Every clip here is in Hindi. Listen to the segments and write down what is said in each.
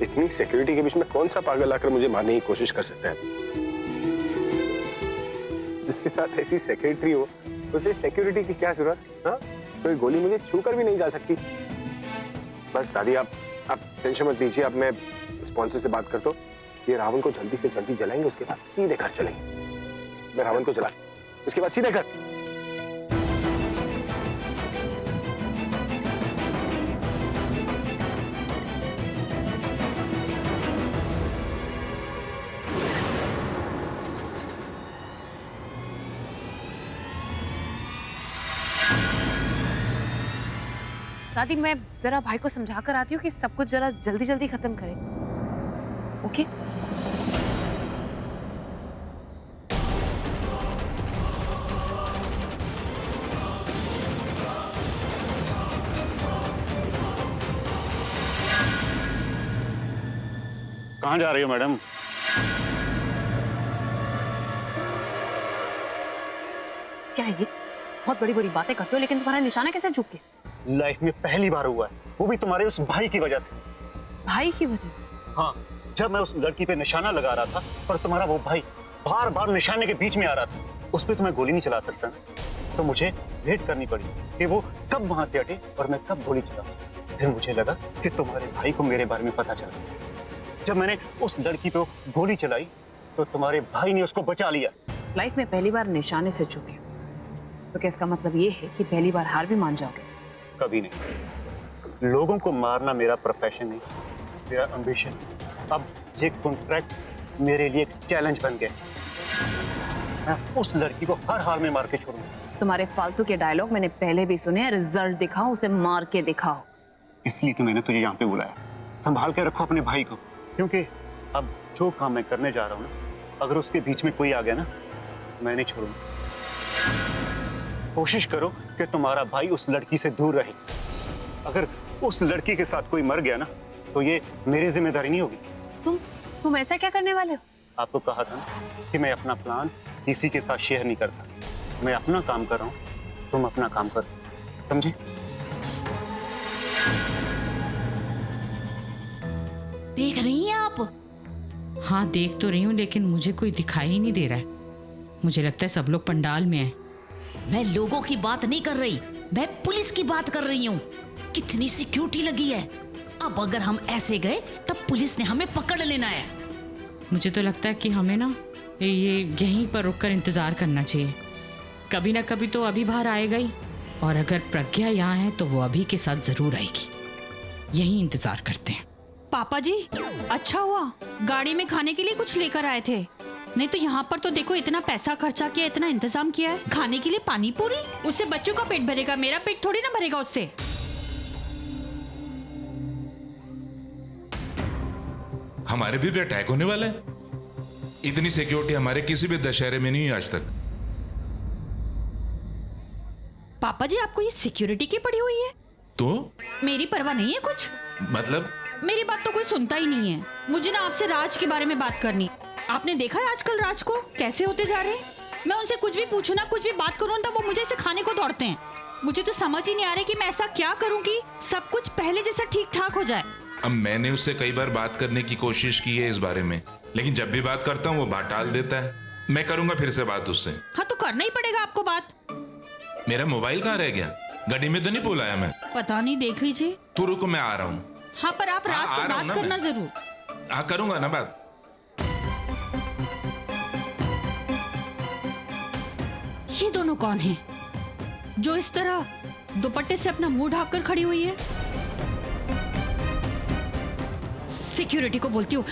इतनी सिक्योरिटी के बीच में कौन सा पागल आकर मुझे मारने की कोशिश कर सकता है? जिसके साथ ऐसी सेक्रेटरी हो उसे सिक्योरिटी की क्या जरूरत? हाँ, कोई गोली मुझे छू कर भी नहीं जा सकती। बस दादी आप टेंशन मत लीजिए। अब मैं स्पॉन्सर से बात करता हूँ, ये रावण को जल्दी से जल्दी जलाएंगे, उसके बाद सीधे घर चलेंगे। मैं रावण को जला उसके बाद सीधे घर। दादी मैं जरा भाई को समझा कर आती हूँ कि सब कुछ जरा जल्दी जल्दी खत्म करें। ओके? कहाँ जा रही हो मैडम? क्या है ये? बहुत बड़ी बड़ी बातें करते हो, लेकिन तुम्हारा निशाना कैसे झुक गया? लाइफ में पहली बार हुआ है, वो भी तुम्हारे उस भाई की वजह से। भाई की वजह से? हाँ, जब मैं उस लड़की पे निशाना लगा रहा था, पर तुम्हारा वो भाई बार बार निशाने के बीच में आ रहा था, उस पर तुम्हें गोली नहीं चला सकता ना, तो मुझे वेट करनी पड़ी कि वो कब वहां से हटे और मैं कब गोली चलाऊं। फिर मुझे लगा कि तुम्हारे भाई को मेरे बारे में पता चला। जब मैंने उस लड़की पे गोली चलाई तो तुम्हारे भाई ने उसको बचा लिया। लाइफ में पहली बार निशाने से चूके, तो क्या इसका मतलब ये है कि पहली बार हार भी मान जाओगे? कभी नहीं। लोगों को मारना मेरा प्रोफेशन नहीं, मेरा एम्बिशन। अब ये कॉन्ट्रैक्ट मेरे लिए एक चैलेंज बन गया। मैं उस लड़की को हर हाल में मार के छोड़ूंगा। तुम्हारे फालतू के डायलॉग मैंने पहले भी सुने हैं। रिजल्ट दिखाओ, उसे मार के दिखाओ। इसलिए तो मैंने तुझे यहाँ पे बुलाया। संभाल के रखो अपने भाई को, क्योंकि अब जो काम मैं करने जा रहा हूँ ना, अगर उसके बीच में कोई आ गया ना, मैं नहीं छोड़ूंगा। कोशिश करो कि तुम्हारा भाई उस लड़की से दूर रहे। अगर उस लड़की के साथ कोई मर गया ना, तो ये मेरी जिम्मेदारी नहीं होगी। तुम ऐसा क्या करने वाले हो? आपको कहा था ना कि मैं अपना प्लान किसी के साथ शेयर नहीं करता। मैं अपना काम कर रहा हूँ, तुम अपना काम करो, समझे? देख रही हैं आप? हाँ देख तो रही हूँ, लेकिन मुझे कोई दिखाई ही नहीं दे रहा है। मुझे लगता है सब लोग पंडाल में हैं। मैं लोगों की बात नहीं कर रही, मैं पुलिस की बात कर रही हूँ। कितनी सिक्योरिटी लगी है। अब अगर हम ऐसे गए तब पुलिस ने हमें पकड़ लेना है। मुझे तो लगता है कि हमें ना ये यहीं पर रुककर इंतजार करना चाहिए। कभी ना कभी तो अभी बाहर आएगा ही, और अगर प्रज्ञा यहाँ है तो वो अभी के साथ जरूर आएगी। यहीं इंतजार करते हैं। पापा जी, अच्छा हुआ गाड़ी में खाने के लिए कुछ लेकर आए थे, नहीं तो यहाँ पर तो देखो इतना पैसा खर्चा किया, इतना इंतजाम किया है। खाने के लिए पानी पूरी, उससे बच्चों का पेट भरेगा, मेरा पेट थोड़ी ना भरेगा उससे। हमारे भी अटैक होने वाला है। इतनी सिक्योरिटी हमारे किसी भी दशहरे में नहीं हुई आज तक। पापा जी, आपको ये सिक्योरिटी की पड़ी हुई है? तो मेरी परवाह नहीं है कुछ? मतलब? मेरी बात तो कोई सुनता ही नहीं है। मुझे ना आपसे राज के बारे में बात करनी। आपने देखा है आजकल राज को कैसे होते जा रहे हैं? मैं उनसे कुछ भी पूछूं ना, कुछ भी बात करूं ना, वो मुझे इसे खाने को दौड़ते हैं। मुझे तो समझ ही नहीं आ रहा कि मैं ऐसा क्या करूं कि सब कुछ पहले जैसा ठीक ठाक हो जाए। अब मैंने उससे कई बार बात करने की कोशिश की है इस बारे में, लेकिन जब भी बात करता हूँ वो बात टाल देता है। मैं करूंगा फिर से बात उससे। हाँ तो करना ही पड़ेगा आपको बात। मेरा मोबाइल कहाँ रह गया? गाड़ी में तो नहीं भुलाया मैं? पता नहीं, देख लीजिए। तू रुको, मैं आ रहा हूँ। हाँ पर आप राज से बात करना जरूर। हाँ करूंगा ना बात। ये दोनों कौन हैं जो इस तरह दुपट्टे से अपना मुंह ढककर खड़ी हुई है? सिक्योरिटी को बोलती हूँ।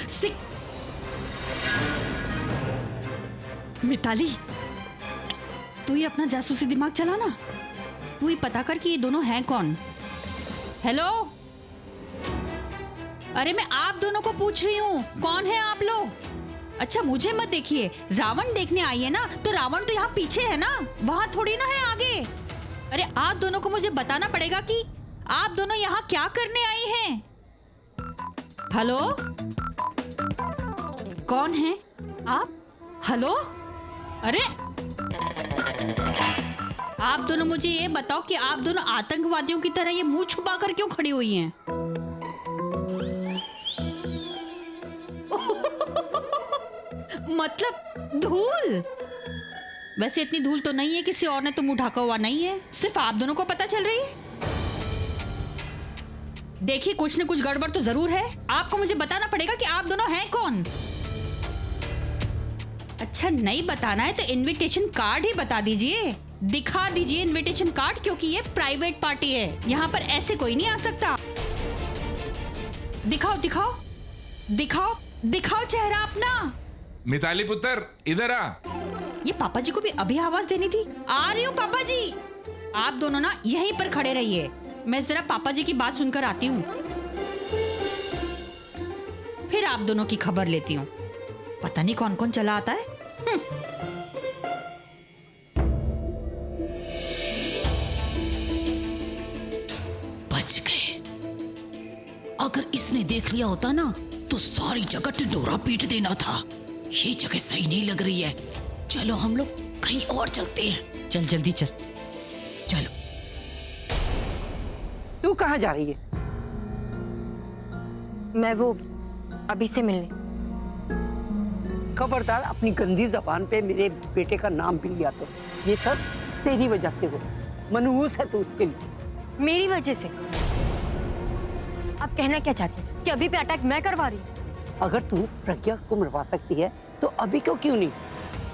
मिताली, तू ही अपना जासूसी दिमाग चला ना। तू ही पता कर कि ये दोनों हैं कौन। हेलो, अरे मैं आप दोनों को पूछ रही हूँ, कौन है आप लोग? अच्छा मुझे मत देखिए, रावण देखने आई है ना, तो रावण तो यहाँ पीछे है ना, वहां थोड़ी ना है आगे। अरे आप दोनों को मुझे बताना पड़ेगा कि आप दोनों यहाँ क्या करने आई हैं। हेलो, कौन है आप? हेलो, अरे आप दोनों मुझे ये बताओ कि आप दोनों आतंकवादियों की तरह ये मुंह छुपा कर क्यों खड़ी हुई हैं? मतलब धूल? वैसे इतनी धूल तो नहीं है, किसी और ने तो मुंह ढका हुआ नहीं है, सिर्फ आप दोनों को पता चल रही है। देखिए कुछ न कुछ गड़बड़ तो जरूर है, आपको मुझे बताना पड़ेगा कि आप दोनों हैं कौन। अच्छा नहीं बताना है तो इनविटेशन कार्ड ही बता दीजिए, दिखा दीजिए इनविटेशन कार्ड, क्योंकि ये प्राइवेट पार्टी है, यहाँ पर ऐसे कोई नहीं आ सकता। दिखाओ दिखाओ दिखाओ दिखाओ चेहरा अपना। मिताली पुत्र इधर आ। ये पापा जी को भी अभी आवाज देनी थी। आ रही हूँ पापा जी। आप दोनों ना यहीं पर खड़े रहिए, मैं जरा पापा जी की बात सुनकर आती हूँ, फिर आप दोनों की खबर लेती हूँ। पता नहीं कौन कौन चला आता है। बच गए। अगर इसने देख लिया होता ना तो सारी जगह टिंडोरा पीट देना था। ये जगह सही नहीं लग रही है, चलो हम लोग कहीं और चलते हैं। चल जल्दी चल। चलो। तू कहाँ जा रही है? मैं वो अभी से मिलने। खबरदार अपनी गंदी जबान पे मेरे बेटे का नाम भी लिया तो। ये सब तेरी वजह से हो, मनहूस है तू उसके लिए। मेरी वजह से? आप कहना क्या चाहती हैं कि अभी पे अटैक मैं करवा रही हूँ? अगर तू प्रज्ञा को मरवा सकती है तो अभी क्यों नहीं?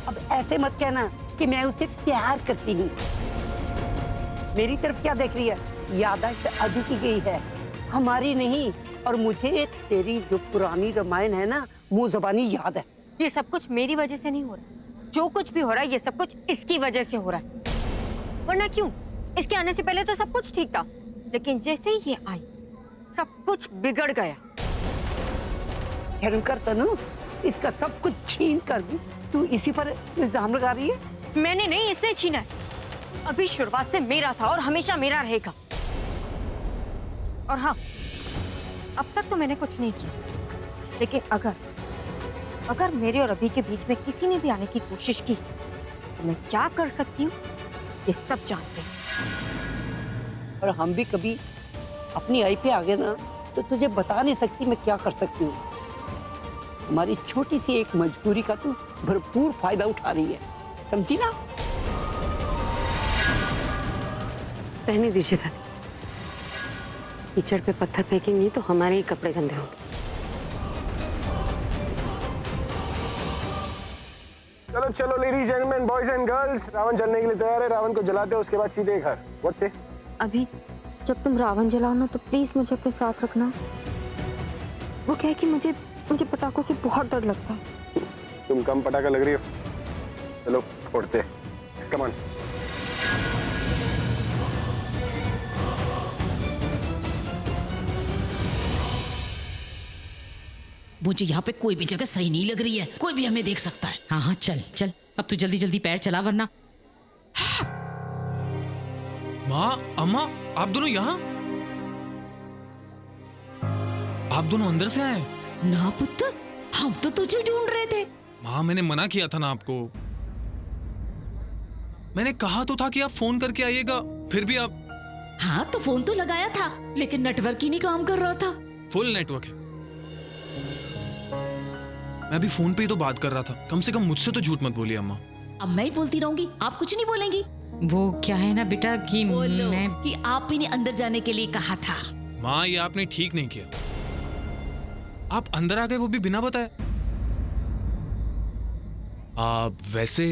अब ऐसे मत कहना कि मैं उसे प्यार करती हूँ। मेरी तरफ क्या देख रही है? यादाश्त अभी की गई है, हमारी नहीं। और मुझे तेरी जो पुरानी रामायण है ना, मुंह ज़बानी याद है। ये सब कुछ मेरी वजह से नहीं हो रहा, जो कुछ भी हो रहा है ये सब कुछ इसकी वजह से हो रहा है। वरना क्यों? इसके आने से पहले तो सब कुछ ठीक था, लेकिन जैसे ही ये आई सब कुछ बिगड़ गया। कर तनु, इसका सब कुछ छीन कर दी, तू इसी पर इल्जाम लगा रही है? मैंने नहीं, इसने छीना है। अभी शुरुआत से मेरा था और हमेशा मेरा रहेगा। और हाँ, अब तक तो मैंने कुछ नहीं किया, लेकिन अगर मेरे और अभी के बीच में किसी ने भी आने की कोशिश की तो मैं क्या कर सकती हूँ ये सब जानते हैं। और हम भी कभी अपनी आई पे आ गए ना तो तुझे बता नहीं सकती मैं क्या कर सकती हूँ। हमारी छोटी सी एक मजबूरी का तू भरपूर फायदा उठा रही है, समझी ना? रहने दीजिए दादी, कीचड़ पे पत्थर फेंकेंगी तो हमारे ही कपड़े गंदे होंगे। चलो चलो ladies gentleman boys and girls, Ravan जलने के लिए तैयार है। रावण को जलाते हैं, उसके बाद सीधे घर। व्हाट से? अभी जब तुम रावण जलाओ ना तो प्लीज मुझे अपने साथ रखना। वो क्या है कि मुझे पटाखों से बहुत डर लगता है। तुम कम पटाखा लग रही हो। चलो फोड़ते हैं, कम ऑन। मुझे यहाँ पे कोई भी जगह सही नहीं लग रही है, कोई भी हमें देख सकता है। हाँ हाँ चल चल, अब तू जल्दी जल्दी पैर चला वरना। माँ, अम्मा, आप दोनों यहाँ? आप दोनों अंदर से आए? ना पुत्र, हम तो तुझे ढूंढ रहे थे। माँ, मैंने मना किया था ना आपको। मैंने कहा तो था कि आप फोन करके आइएगा, फिर भी आप। हाँ तो फोन तो लगाया था, लेकिन नेटवर्क ही नहीं काम कर रहा था। फुल नेटवर्क है। मैं भी फोन पे ही तो बात कर रहा था, कम से कम मुझसे तो झूठ मत बोलिए अम्मा। अब मैं ही बोलती रहूंगी, आप कुछ नहीं बोलेंगी? वो क्या है ना बेटा कि बोलो मैं कि आप ही ने अंदर जाने के लिए कहा था। माँ, ये आपने ठीक नहीं किया। आप अंदर आ गए, वो भी बिना बताए। वैसे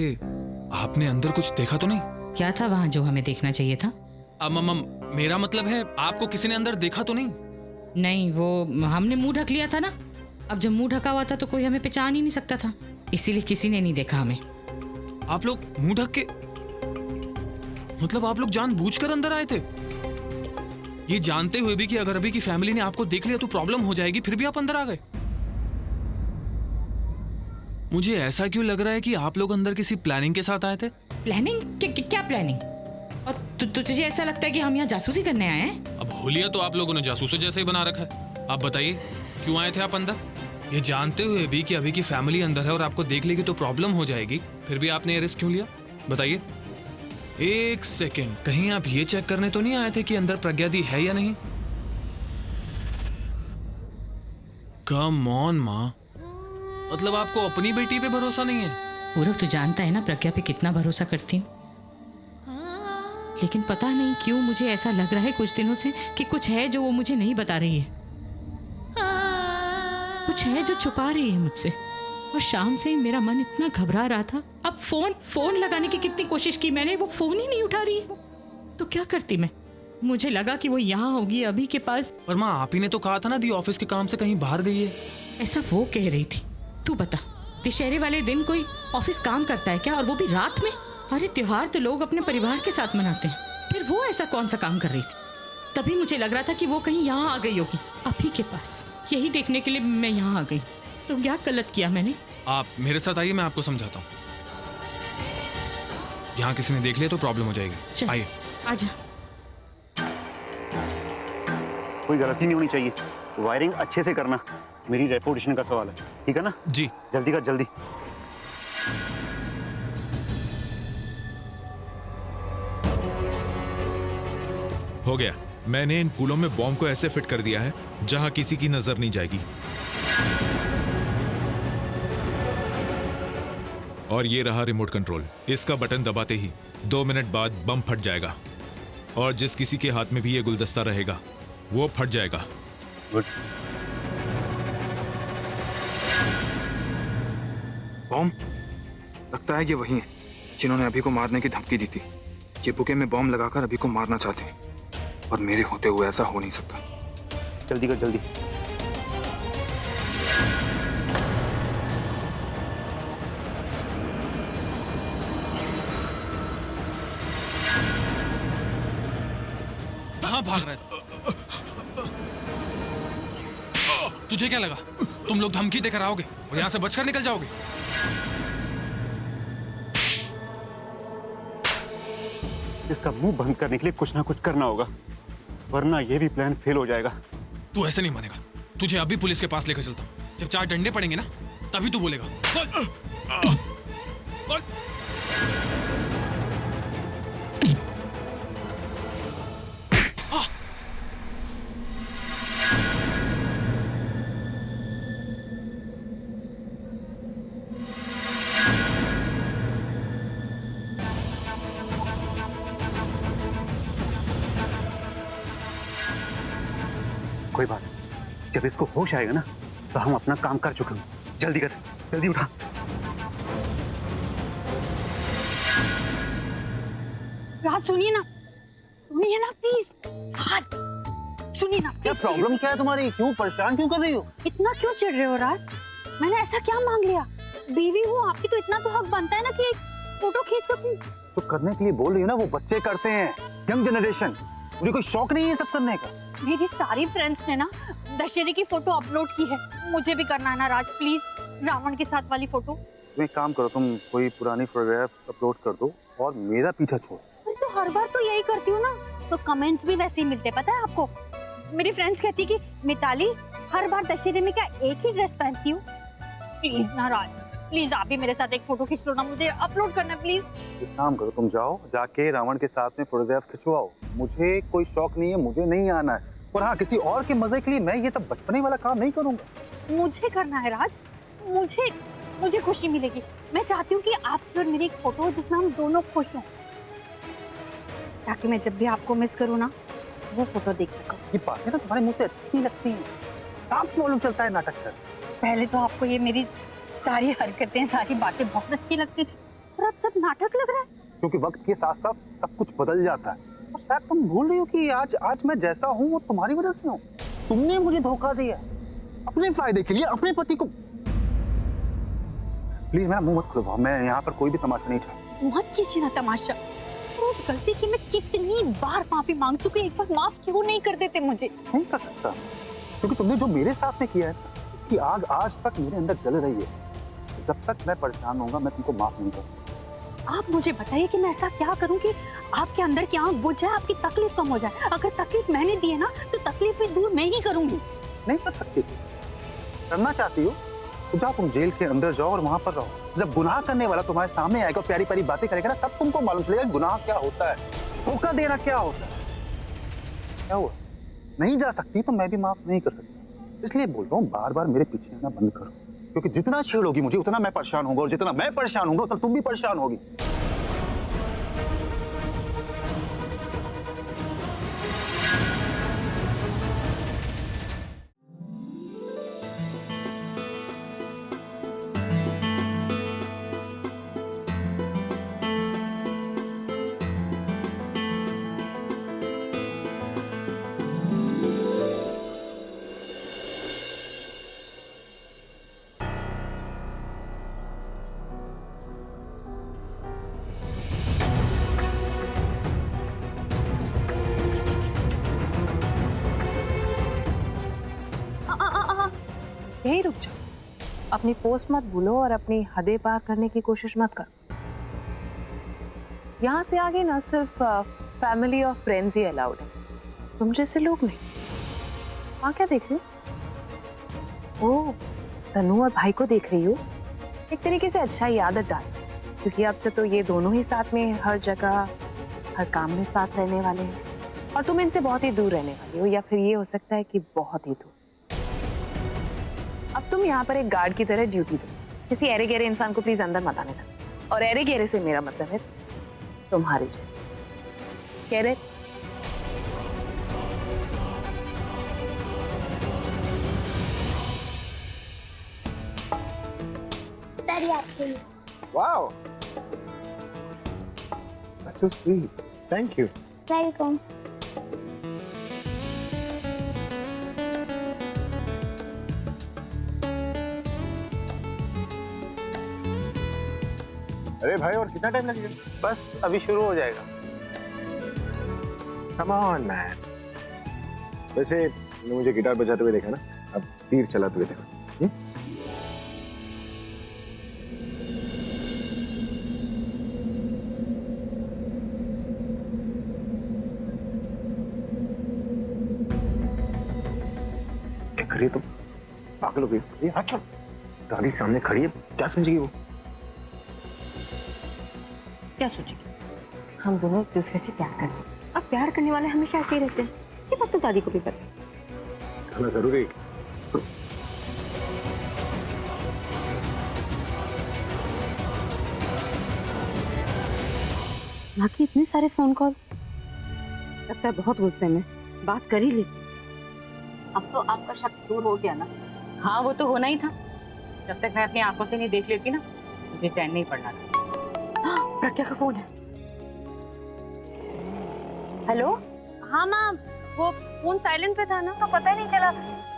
आपने अंदर कुछ देखा तो नहीं? क्या था वहाँ जो हमें देखना चाहिए था? अम्मा, मेरा मतलब है आपको किसी ने अंदर देखा तो नहीं? नहीं, वो हमने मुंह ढक लिया था ना। अब जब मुंह ढका हुआ था तो कोई हमें पहचान ही नहीं सकता था, इसीलिए किसी ने नहीं देखा हमें। आप लोग मुंह ढक के, मतलब आप लोग जानबूझकर अंदर आए थे, ये जानते हुए भी कि अगर अभी की फैमिली ने आपको देख लिया तो प्रॉब्लम हो जाएगी, फिर भी आप अंदर आ गए। मुझे ऐसा क्यों लग रहा है कि आप लोग अंदर किसी प्लानिंग के साथ आए थे? प्लानिंग? क्या प्लानिंग? और तुझे ऐसा लगता है कि हम यहाँ जासूसी करने आए हैं? अब होलिया तो आप लोगों ने जासूसों जैसे ही बना रखा है। आप बताइए क्यों आए थे आप अंदर, ये जानते हुए भी कि अभी की फैमिली अंदर है और आपको देख लेगी तो प्रॉब्लम हो जाएगी, फिर भी आपने ये रिस्क क्यों लिया? बताइए। एक सेकेंड, कहीं आप ये चेक करने तो नहीं आए थे कि अंदर प्रज्ञा दी है या नहीं? कम ऑन माँ, मतलब आपको अपनी बेटी पे भरोसा नहीं है? पूरब तो जानता है ना प्रज्ञा पे कितना भरोसा करती हूँ, लेकिन पता नहीं क्यों मुझे ऐसा लग रहा है कुछ दिनों से कि कुछ है जो वो मुझे नहीं बता रही है, कुछ है जो छुपा रही है मुझसे। और शाम से मेरा मन इतना घबरा रहा था, अब फोन लगाने की कितनी कोशिश की मैंने, वो फोन ही नहीं उठा रही है। तो क्या करती मैं? मुझे लगा कि वो यहाँ होगी अभी के पास। पर माँ, आप ही ने तो कहा था ना दी ऑफिस के काम से कहीं बाहर गई है। ऐसा वो कह रही थी। तू बता, दशहरे वाले दिन कोई ऑफिस काम करता है क्या, और वो भी रात में? अरे त्योहार तो लोग अपने परिवार के साथ मनाते हैं, फिर वो ऐसा कौन सा काम कर रही थी? तभी मुझे लग रहा था कि वो कहीं यहाँ आ गई होगी अभी के पास। यही देखने के लिए मैं यहाँ आ गई। तो क्या गलत किया मैंने? आप मेरे साथ आइए, मैं आपको समझाता हूँ। यहाँ किसी ने देख लिया तो प्रॉब्लम हो जाएगी। आइए। आजा। कोई गलती नहीं होनी चाहिए, वायरिंग अच्छे से करना, मेरी रेपुटेशन का सवाल है, ठीक है ना? जी। जल्दी कर, जल्दी। हो गया। मैंने इन पुलों में बॉम्ब को ऐसे फिट कर दिया है जहां किसी की नजर नहीं जाएगी। और ये रहा रिमोट कंट्रोल। इसका बटन दबाते ही 2 मिनट बाद बम फट जाएगा, और जिस किसी के हाथ में भी ये गुलदस्ता रहेगा वो फट जाएगा। गुड। बॉम्ब? लगता है ये वही है जिन्होंने अभी को मारने की धमकी दी थी। ये बुके में बॉम्ब लगाकर अभी को मारना चाहते हैं, और मेरे होते हुए ऐसा हो नहीं सकता। जल्दी कर, जल्दी। कहाँ भाग रहे थे? तुझे क्या लगा तुम लोग धमकी देकर आओगे और यहाँ से बचकर निकल जाओगे? इसका मुंह बंद करने के लिए कुछ ना कुछ करना होगा, वरना ये भी प्लान फेल हो जाएगा। तू ऐसे नहीं मानेगा। तुझे अभी पुलिस के पास लेकर चलता हूँ। जब 4 डंडे पड़ेंगे ना, तभी तू बोलेगा। कोई बात नहीं, जब इसको होश आएगा ना तो हम अपना काम कर चुके हैं। जल्दी कर, जल्दी उठा। राज सुनिए ना प्लीज। राज सुनिए ना। क्या प्रॉब्लम क्या है तुम्हारी? क्यों परेशान क्यों कर रही हो? इतना क्यों चिढ़ रहे हो राज? मैंने ऐसा क्या मांग लिया? बीवी हूँ आपकी, तो इतना तो हक बनता है ना कि एक फोटो खींच सकूं। तो करने के लिए बोल रही हो ना, वो बच्चे करते हैं, यंग जनरेशन। मुझे कोई शौक नहीं है ये सब करने का। मेरी सारी फ्रेंड्स ने ना दशहरे की फोटो अपलोड की है, मुझे भी करना है ना राज, प्लीज। रावण के साथ वाली फोटो। तुम एक काम करो, तुम कोई पुरानी फोटोग्राफ अपलोड कर दो और मेरा पीछा छोड़। तो हर बार तो यही करती हूँ ना, तो कमेंट्स भी वैसे ही मिलते, पता है आपको? मेरी फ्रेंड्स कहती कि मिताली हर बार दशहरे में क्या एक ही ड्रेस पहनती हूँ? प्लीज ना राज, प्लीज आप भी मेरे साथ एक फोटो खींच लो ना, मुझे अपलोड करना है प्लीज। एक काम करो, तुम जाओ, जाके रावण के साथ में फोटोग्राफ खिंचवाओ। मुझे कोई शौक नहीं है, मुझे नहीं आना है। और हाँ, किसी और के मजे के लिए मैं ये सब बचपने वाला काम नहीं करूंगा। मुझे करना है राज, मुझे खुशी मिलेगी। मैं चाहती हूँ कि आपकी और मेरी एक फोटो जिसमें हम दोनों खुश हों, ताकि मैं जब भी आपको मिस करूँ ना, वो फोटो देख सकूं। ये बातें ना तुम्हारे मुंह से अच्छी लगती हैं, साफ मालूम चलता है नाटक कर। पहले तो आपको ये मेरी सारी हरकतें, सारी बातें बहुत अच्छी लगती थी, और अब सब नाटक लग रहा है। क्योंकि वक्त के साथ साथ सब कुछ बदल जाता है, और शायद तुम भूल रही हो कि आज मैं जैसा हूँ वो तुम्हारी वजह से हूँ। तुमने मुझे धोखा दिया अपने फायदे के लिए, अपने पति को। प्लीज मेरा मुंह मत खुलवाओ, मैं यहाँ पर कोई भी तमाशा नहीं चाहता। मत कीजिए ना तमाशा। उस गलती की मैं कितनी बार माफी मांग चुकी, एक बार माफ क्यों नहीं कर देते मुझे? नहीं कर सकता, क्योंकि तुमने जो मेरे साथ में किया है उसकी आग आज तक मेरे अंदर जल रही है। जब तक मैं परेशान होऊंगा मैं तुमको माफ नहीं करूंगा। आप मुझे बताइए कि मैं ऐसा क्या करूं कि आपके अंदर की आग बुझ जाए, आपकी तकलीफ कम हो जाए। अगर तकलीफ मैंने दी है ना, तो तकलीफ भी दूर मैं ही करूंगी। नहीं कर सकती, करना चाहती हो तो जाओ, तुम जेल के अंदर जाओ और वहां पर रहो। जब गुनाह करने वाला तुम्हारे सामने आएगा, प्यारी प्यारी बातें करेगा ना, तब तुमको मालूम चलेगा गुनाह क्या होता है, धोखा देना क्या होता है। क्या हुआ? नहीं जा सकती तो मैं भी माफ नहीं कर सकती, इसलिए बोल रहा हूँ बार बार मेरे पीछे आना बंद करो। क्योंकि जितना छेड़ोगी मुझे उतना मैं परेशान होऊंगा, और जितना मैं परेशान होऊंगा उतना तुम भी परेशान होगी। यही रुक जाओ, अपनी पोस्ट मत भूलो और अपनी हदें पार करने की कोशिश मत करो। यहाँ से आगे ना सिर्फ फैमिली और फ्रेंड्स ही अलाउड है, तुम जैसे लोग नहीं। वहाँ क्या देख रही हो? ओह, तनु और भाई को देख रही हो। एक तरीके से अच्छा ही आदत डाल, क्योंकि अब से तो ये दोनों ही साथ में हर जगह हर काम में साथ रहने वाले हैं, और तुम इनसे बहुत ही दूर रहने वाली हो, या फिर ये हो सकता है कि बहुत ही दूर। अब तुम यहाँ पर एक गार्ड की तरह ड्यूटी दो, किसी एरे गेरे इंसान को प्लीज अंदर मत आने देना। और एरे गेरे से मेरा मतलब है तुम्हारे जैसे गेरे। Wow, that's so sweet. Thank you. Welcome. अरे भाई, और कितना टाइम लगेगा? बस अभी शुरू हो जाएगा। Come on, man. वैसे तुमने मुझे गिटार बजाते हुए देखा ना, अब तीर चलाते हुए देखो। क्या कर रही है तुम? पागल हो गई? ये हाथ छोड़। दादी सामने खड़ी है, क्या समझेगी वो? क्या सोचेगी? हम दोनों एक दूसरे से प्यार करते हैं। अब प्यार करने वाले हमेशा ऐसे ही रहते हैं। ये बात तो दादी को भी पता है। खाना जरूरी है। माँ की इतने सारे फोन कॉल्स, लगता है बहुत गुस्से में। बात कर ही लेती। अब तो आपका शक दूर हो गया ना? हाँ, वो तो होना ही था। जब तक मैं अपनी आंखों से नहीं देख लेती ना, मुझे चैन नहीं पड़ना था। प्रज्ञा का फोन है। हेलो? हाँ माँ, वो फोन साइलेंट पे था ना, तो पता ही नहीं चला।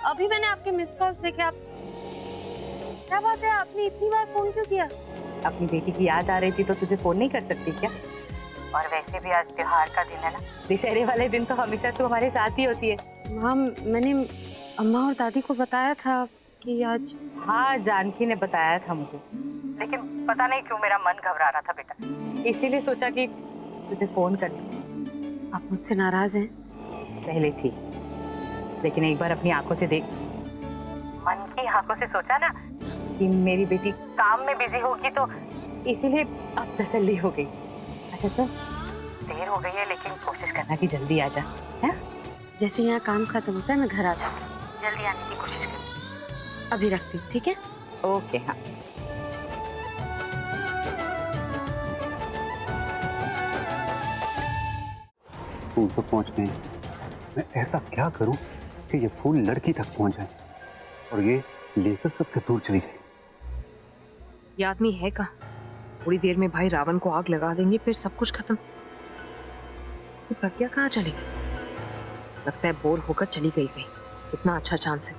अभी मैंने आपके मिस कॉल्स देखे। आप क्या बात है, आपने इतनी बार फोन क्यों किया? अपनी बेटी की याद आ रही थी तो तुझे फोन नहीं कर सकती क्या? और वैसे भी आज त्योहार का दिन है ना, दशहरे वाले दिन तो हमेशा तू हमारे साथ ही होती है। माँ, मैंने अम्मा और दादी को बताया था कि आज। हाँ, जानकी ने बताया था मुझे, लेकिन पता नहीं क्यों मेरा मन घबरा रहा था बेटा, इसीलिए सोचा कि तुझे फोन कर लूं। आप मुझसे नाराज हैं? पहले थी, लेकिन एक बार अपनी आंखों से देख, मन की आंखों से सोचा ना कि मेरी बेटी काम में बिजी होगी, तो इसीलिए अब तसल्ली हो गई। अच्छा सर, देर हो गई है, लेकिन कोशिश करना कि जल्दी आ जा। है? जैसे यहाँ काम खत्म होता है मैं घर आ जाऊँ। जल्दी आने की कोशिश कर। अभी रखती हूँ, ठीक है? ओके। हाँ, फूल तो पहुंच गए। मैं ऐसा क्या करूं कि ये फूल लड़की तक पहुंच जाए और ये लेकर सबसे दूर चली जाए। ये आदमी है कहाँ? थोड़ी देर में भाई रावण को आग लगा देंगे, फिर सब कुछ खत्म। तो प्रज्ञा कहाँ चली गई? लगता है बोर होकर चली गई कहीं। इतना अच्छा चांस है,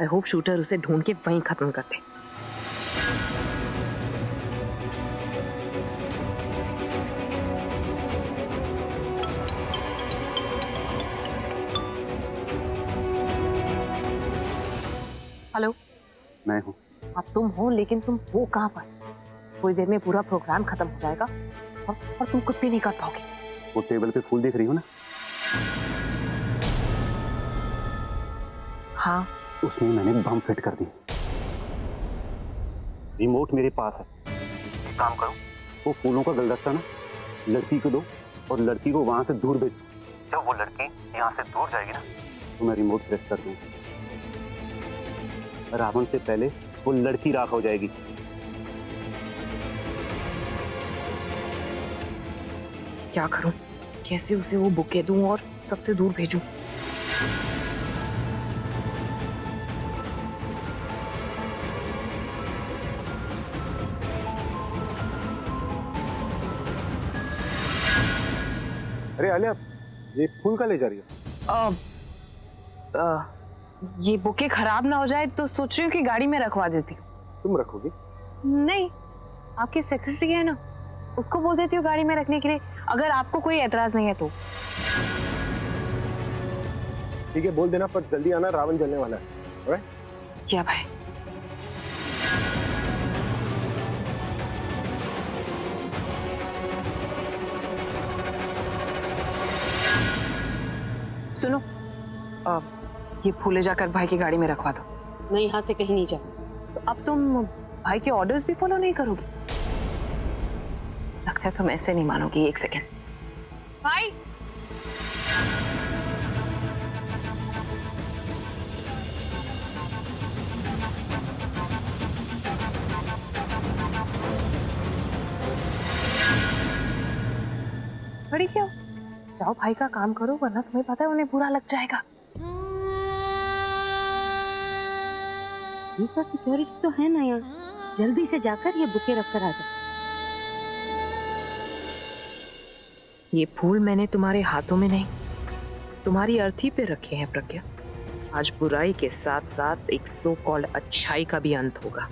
आई होप शूटर उसे ढूंढ के वहीं खत्म कर दे। हेलो? मैं हूँ। अब तुम हो, लेकिन तुम हो कहाँ पर? थोड़ी देर में पूरा प्रोग्राम खत्म हो जाएगा और तुम कुछ भी नहीं कर पाओगे। वो टेबल पे फूल देख रही हो ना? हाँ। उसमें मैंने बम फिट कर दी। रिमोट मेरे पास है। एक काम करो, वो फूलों का गुलदस्ता ना लड़की को दो और लड़की को वहां से दूर भेज। जब वो लड़की यहाँ से दूर जाएगी ना, तो मैं रिमोट प्रेस कर दूंगा। रावण से पहले वो लड़की राख हो जाएगी। क्या करूं? कैसे उसे वो बुके दूं और सबसे दूर भेजूं? अरे आलिया, ये फूल का ले जा रही हो? ये बुके खराब ना हो जाए तो सोच रही हूँ कि गाड़ी में रखवा देती हूँ। तुम रखोगी? नहीं, आपकी सेक्रेटरी है ना, उसको बोल देती हूँ गाड़ी में रखने के लिए, अगर आपको कोई एतराज नहीं है तो। ठीक है, बोल देना, पर जल्दी आना, रावण जलने वाला है। ऑलराइट? क्या भाई? सुनो, ये फूले जाकर भाई की गाड़ी में रखवा दो। मैं यहाँ से कहीं नहीं जाऊँ। तो अब तुम भाई के ऑर्डर्स भी फॉलो नहीं करोगी? लगता है तुम ऐसे नहीं मानोगी। एक सेकेंड। भाई, बड़ी क्या हो? जाओ भाई का काम करो, वरना तुम्हें पता है उन्हें बुरा लग जाएगा। पुलिस और सिक्योरिटी तो है ना यहाँ, जल्दी से जाकर ये बुके रख कर आ जाओ। ये फूल मैंने तुम्हारे हाथों में नहीं, तुम्हारी अर्थी पे रखे हैं प्रज्ञा। आज बुराई के साथ साथ एक सो कॉल्ड अच्छाई का भी अंत होगा।